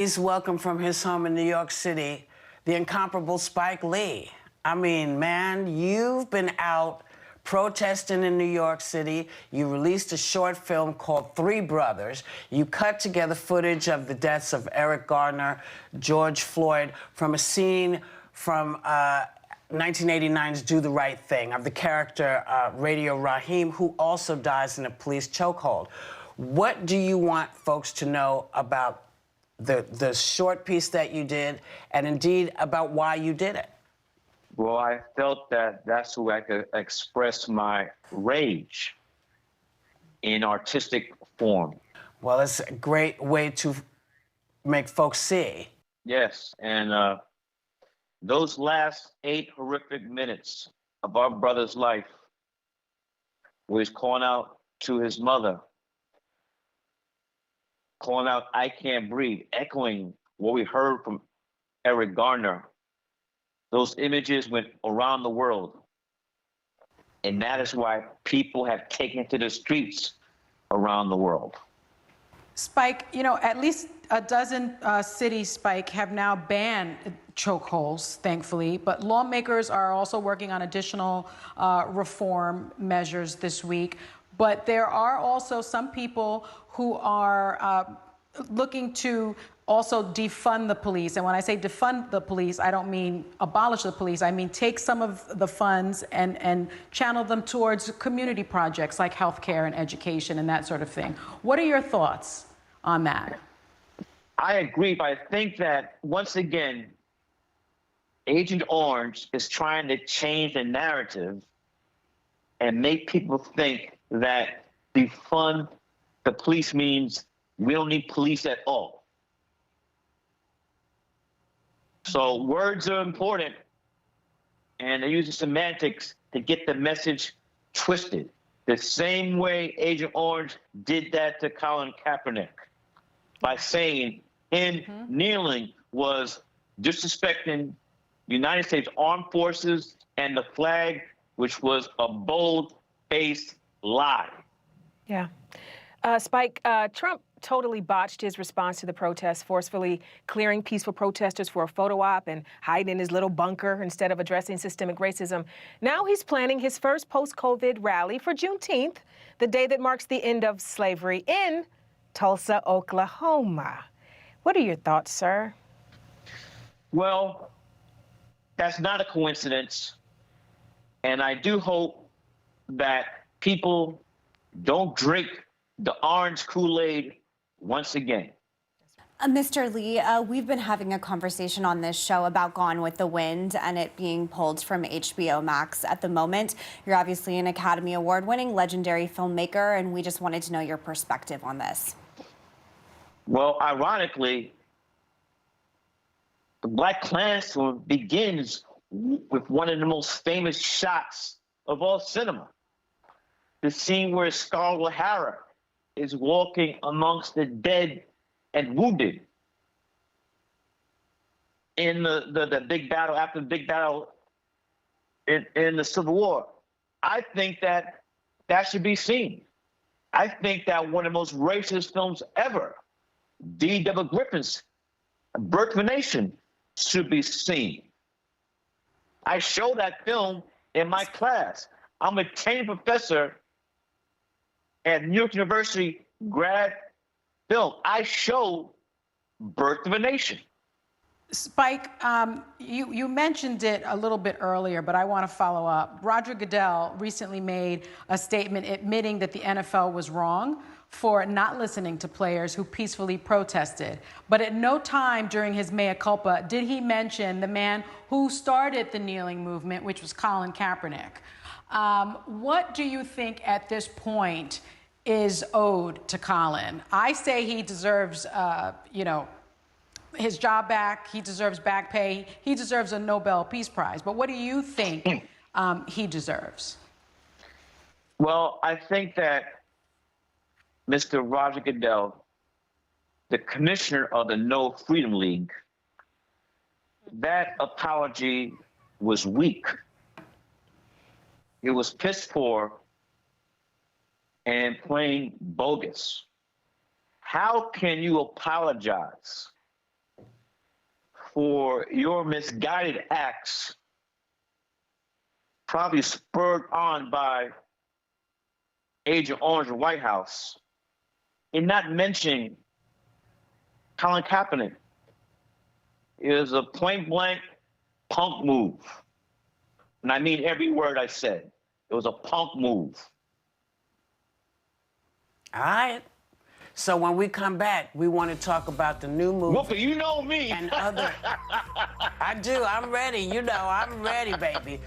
Please welcome from his home in New York City, the incomparable Spike Lee. I mean, man, you've been out protesting in New York City. You released a short film called Three Brothers. You cut together footage of the deaths of Eric Garner, George Floyd, from a scene from 1989's Do the Right Thing, of the character Radio Raheem, who also dies in a police chokehold. What do you want folks to know about the short piece that you did, and indeed about why you did it? Well, I felt that that's where I could express my rage in artistic form. Well, it's a great way to make folks see. Yes, and those last 8 horrific minutes of our brother's life, where he's calling out to his mother, calling out, "I can't breathe," echoing what we heard from Eric Garner. Those images went around the world. And that is why people have taken to the streets around the world. Spike, you know, at least a dozen cities, Spike, have now banned chokeholds, thankfully, but lawmakers are also working on additional reform measures this week. But there are also some people who are looking to also defund the police. And when I say defund the police, I don't mean abolish the police. I mean take some of the funds and channel them towards community projects like healthcare and education and that sort of thing. What are your thoughts on that? I agree, but I think that, once again, Agent Orange is trying to change the narrative and make people think that defund the police means we don't need police at all. So words are important, and they're using semantics to get the message twisted. The same way Agent Orange did that to Colin Kaepernick by saying him kneeling was disrespecting United States Armed Forces and the flag, which was a bold-faced lie. Yeah. Spike, Trump totally botched his response to the protests, forcefully clearing peaceful protesters for a photo op and hiding in his little bunker instead of addressing systemic racism. Now he's planning his first post-COVID rally for Juneteenth, the day that marks the end of slavery, in Tulsa, Oklahoma. What are your thoughts, sir? Well, that's not a coincidence. And I do hope that people don't drink the orange Kool-Aid once again. Mr. Lee, we've been having a conversation on this show about Gone with the Wind and it being pulled from HBO Max at the moment. You're obviously an Academy Award-winning legendary filmmaker, and we just wanted to know your perspective on this. Well, ironically, the Black Klansman begins with one of the most famous shots of all cinema. The scene where Scarlett O'Hara is walking amongst the dead and wounded in the big battle, after the big battle in the Civil War. I think that that should be seen. I think that one of the most racist films ever, D.W. Griffin's Birth of a Nation, should be seen. I show that film in my class. I'm a tenured professor at New York University grad film. I show Birth of a Nation. Spike, you mentioned it a little bit earlier, but I want to follow up. Roger Goodell recently made a statement admitting that the NFL was wrong for not listening to players who peacefully protested. But at no time during his mea culpa did he mention the man who started the kneeling movement, which was Colin Kaepernick. What do you think at this point is owed to Colin? I say he deserves, his job back. He deserves back pay. He deserves a Nobel Peace Prize. But what do you think he deserves? Well, I think that Mr. Roger Goodell, the commissioner of the No Freedom League, that apology was weak. It was piss poor and plain bogus. How can you apologize for your misguided acts, probably spurred on by Agent Orange and White House, in not mentioning Colin Kaepernick. It was a point-blank punk move. And I mean every word I said. It was a punk move. All right. So when we come back, we want to talk about the new movie. Whoopi, you know me. And other. I do. I'm ready. You know, I'm ready, baby.